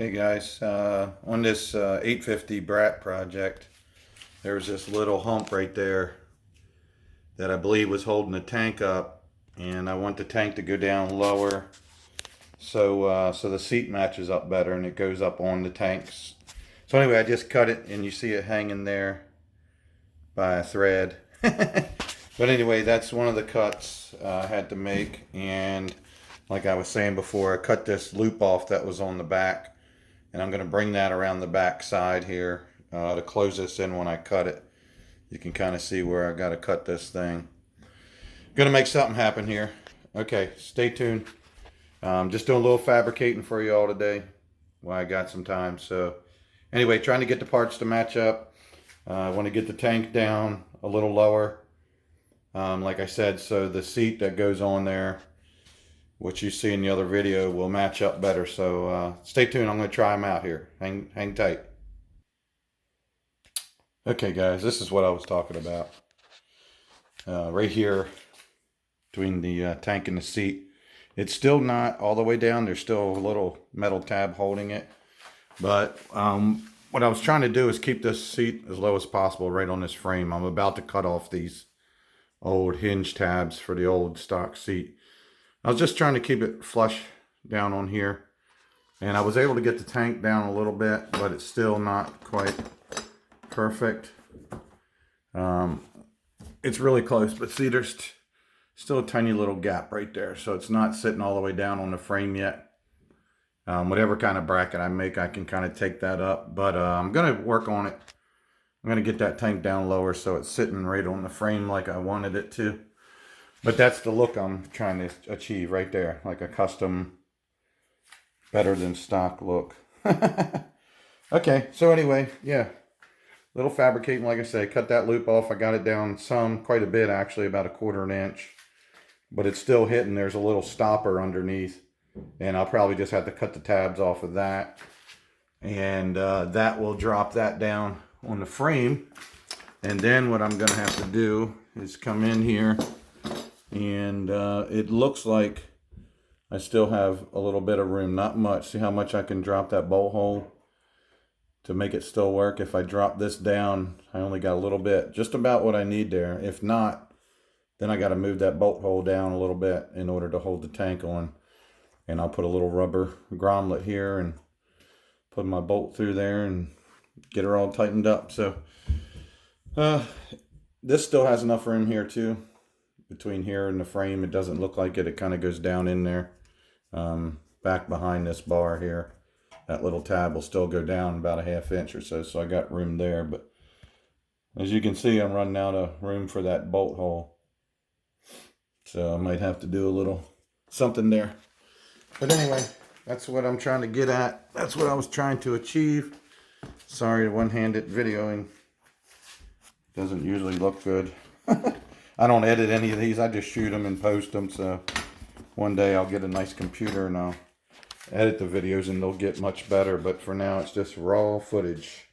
Okay guys, on this 850 Brat project, there was this little hump right there that I believe was holding the tank up, and I want the tank to go down lower so the seat matches up better and it goes up on the tanks. So anyway, I just cut it and you see it hanging there by a thread. But anyway, that's one of the cuts I had to make, and like I was saying before, I cut this loop off that was on the back. And I'm going to bring that around the back side here to close this in when I cut it. You can kind of see where I got to cut this thing. Going to make something happen here. Okay, stay tuned. Just doing a little fabricating for you all today while I got some time. So anyway, trying to get the parts to match up. I want to get the tank down a little lower. Like I said, so the seat that goes on there, what you see in the other video, will match up better. So stay tuned. I'm going to try them out here. Hang tight. Okay guys, this is what I was talking about. Right here between the tank and the seat. It's still not all the way down. There's still a little metal tab holding it. But what I was trying to do is keep this seat as low as possible right on this frame. I'm about to cut off these old hinge tabs for the old stock seat. I was just trying to keep it flush down on here, and I was able to get the tank down a little bit, but it's still not quite perfect. It's really close, but see, there's still a tiny little gap right there, so it's not sitting all the way down on the frame yet. Whatever kind of bracket I make, I can kind of take that up, but I'm going to work on it. I'm going to get that tank down lower so it's sitting right on the frame like I wanted it to. But that's the look I'm trying to achieve right there, like a custom, better than stock look. Okay, so anyway, yeah, little fabricating, like I say, cut that loop off. I got it down quite a bit actually, about 1/4 inch, but it's still hitting. There's a little stopper underneath, and I'll probably just have to cut the tabs off of that, and that will drop that down on the frame. And then what I'm gonna have to do is come in here, and it looks like I still have a little bit of room, not much. See how much I can drop that bolt hole to make it still work. If I drop this down, I only got a little bit, just about what I need there. If not, then I got to move that bolt hole down a little bit in order to hold the tank on. And I'll put a little rubber grommet here and put my bolt through there and get her all tightened up. So this still has enough room here too. Between here and the frame, it doesn't look like it. It kind of goes down in there, back behind this bar here. That little tab will still go down about 1/2 inch or so, so I got room there. But as you can see, I'm running out of room for that bolt hole, so I might have to do a little something there. But anyway, that's what I'm trying to get at. That's what I was trying to achieve. Sorry, one-handed videoing doesn't usually look good. I don't edit any of these. I just shoot them and post them. So one day I'll get a nice computer and I'll edit the videos and they'll get much better. But for now, it's just raw footage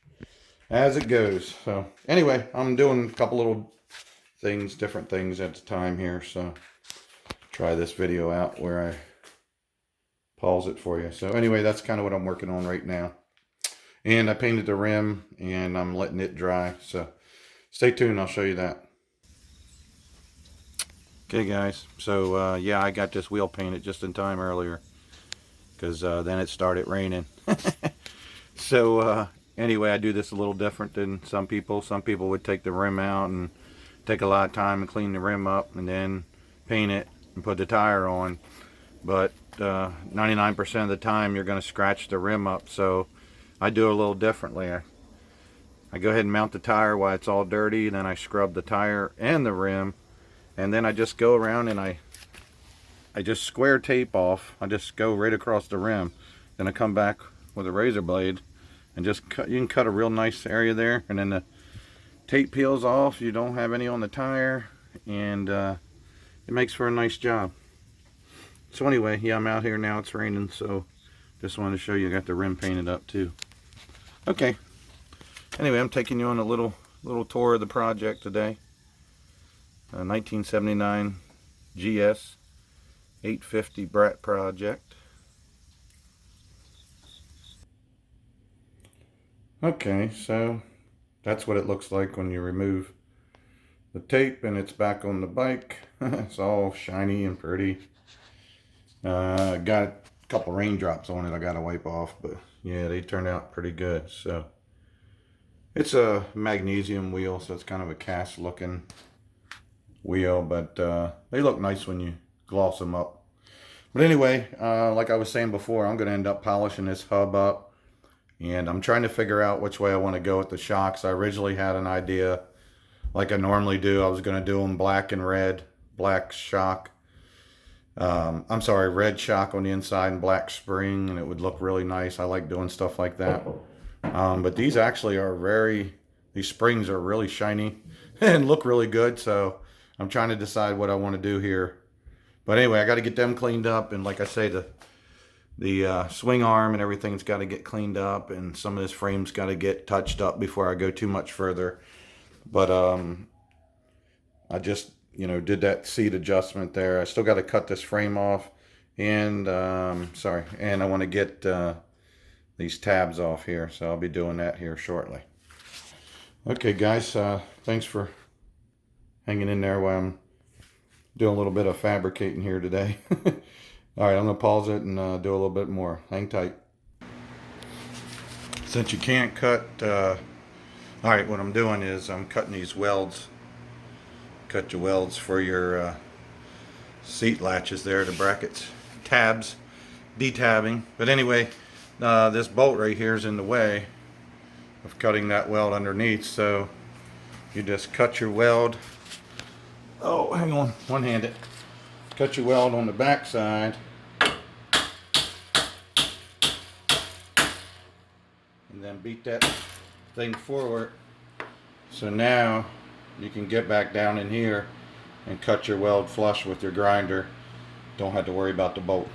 as it goes. So anyway, I'm doing a couple little things, different things at the time here. So try this video out where I pause it for you. So anyway, that's kind of what I'm working on right now. And I painted the rim and I'm letting it dry. So stay tuned. I'll show you that. Okay guys, so yeah, I got this wheel painted just in time earlier because then it started raining. So anyway, I do this a little different than some people. Some people would take the rim out and take a lot of time and clean the rim up and then paint it and put the tire on. But 99% of the time you're going to scratch the rim up, so I do it a little differently. I go ahead and mount the tire while it's all dirty, and then I scrub the tire and the rim. And then I just go around and I just square tape off. I just go right across the rim. Then I come back with a razor blade and just cut. You can cut a real nice area there, and then the tape peels off. You don't have any on the tire, and it makes for a nice job. So anyway, yeah, I'm out here now. It's raining, so just wanted to show you I got the rim painted up too. Okay. Anyway, I'm taking you on a little tour of the project today. 1979 GS850 Brat project. Okay, so that's what it looks like when you remove the tape and it's back on the bike. It's all shiny and pretty. Got a couple raindrops on it I gotta wipe off, but yeah, they turned out pretty good. So it's a magnesium wheel, so it's kind of a cast looking wheel, but they look nice when you gloss them up. But anyway, like I was saying before, I'm going to end up polishing this hub up, and I'm trying to figure out which way I want to go with the shocks. I originally had an idea, like I normally do. I was going to do them black and red, black shock. I'm sorry, red shock on the inside and black spring, and it would look really nice. I like doing stuff like that. But these actually are these springs are really shiny and look really good. So I'm trying to decide what I want to do here. But anyway, I got to get them cleaned up. And like I say, the swing arm and everything's got to get cleaned up. And some of this frame's got to get touched up before I go too much further. But I just, did that seat adjustment there. I still got to cut this frame off. And, and I want to get these tabs off here. So I'll be doing that here shortly. Okay, guys, thanks for hanging in there while I'm doing a little bit of fabricating here today. All right, I'm going to pause it and do a little bit more. Hang tight. Since you can't cut, all right, what I'm doing is I'm cutting these welds. Cut your welds for your seat latches there, the brackets, tabs, detabbing. But anyway, this bolt right here is in the way of cutting that weld underneath, so you just cut your weld. Oh, hang on, one-handed. Cut your weld on the back side, and then beat that thing forward. So now you can get back down in here and cut your weld flush with your grinder. Don't have to worry about the bolt.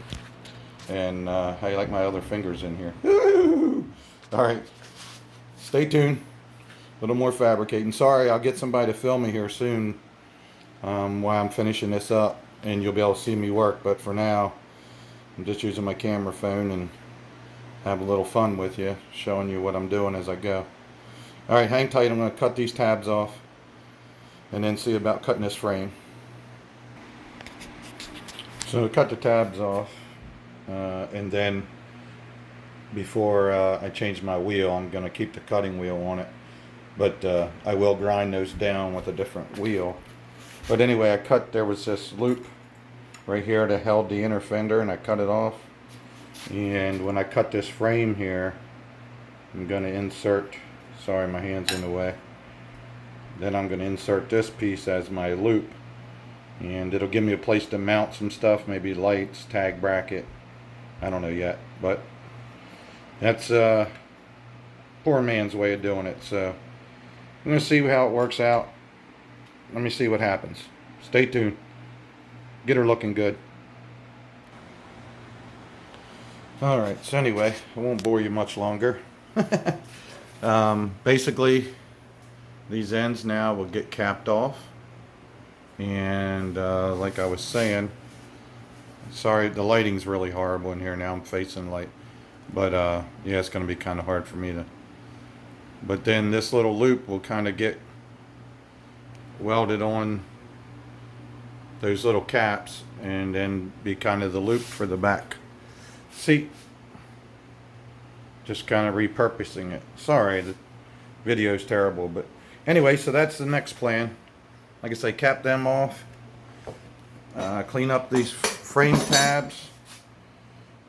And how you like my other fingers in here? Woo! All right, stay tuned. A little more fabricating. Sorry, I'll get somebody to film me here soon while I'm finishing this up, and you'll be able to see me work. But for now, I'm just using my camera phone and have a little fun with you, showing you what I'm doing as I go. All right, hang tight. I'm going to cut these tabs off and then see about cutting this frame. So cut the tabs off, and then before I change my wheel, I'm going to keep the cutting wheel on it, but I will grind those down with a different wheel. But anyway, there was this loop right here that held the inner fender, and I cut it off. And when I cut this frame here, I'm going to insert, sorry my hand's in the way, then I'm going to insert this piece as my loop, and it'll give me a place to mount some stuff, maybe lights, tag bracket, I don't know yet, but that's poor man's way of doing it. So I'm going to see how it works out. Let me see what happens. Stay tuned. Get her looking good. Alright, so anyway, I won't bore you much longer. Basically, these ends now will get capped off. And like I was saying, sorry, the lighting's really horrible in here now. I'm facing light. But yeah, it's going to be kind of hard for me to. But then this little loop will kind of get welded on those little caps, and then be kind of the loop for the back seat. Just kind of repurposing it. Sorry, the video's terrible, but anyway, so that's the next plan. Like I say, cap them off, clean up these frame tabs,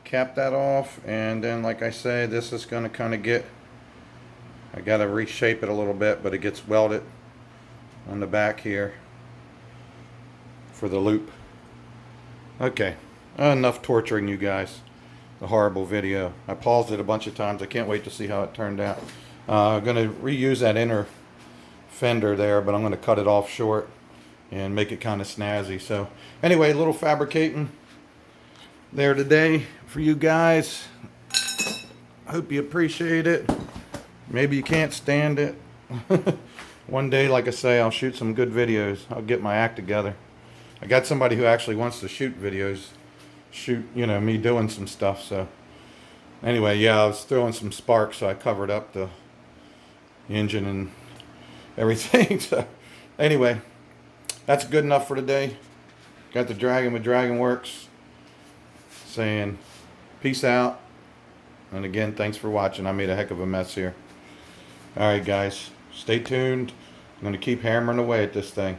cap that off, and then like I say, this is going to kind of get, I got to reshape it a little bit, but it gets welded on the back here for the loop. Okay, enough torturing you guys. The horrible video. I paused it a bunch of times. I can't wait to see how it turned out. I'm going to reuse that inner fender there, but I'm going to cut it off short and make it kind of snazzy. So anyway, a little fabricating there today for you guys. I hope you appreciate it. Maybe you can't stand it. One day, like I say, I'll shoot some good videos. I'll get my act together. I got somebody who actually wants to shoot videos. Shoot, me doing some stuff. So anyway, yeah, I was throwing some sparks, so I covered up the engine and everything. So anyway, that's good enough for today. Got the Dragon with Dragon Works saying peace out. And again, thanks for watching. I made a heck of a mess here. Alright guys, stay tuned. I'm going to keep hammering away at this thing.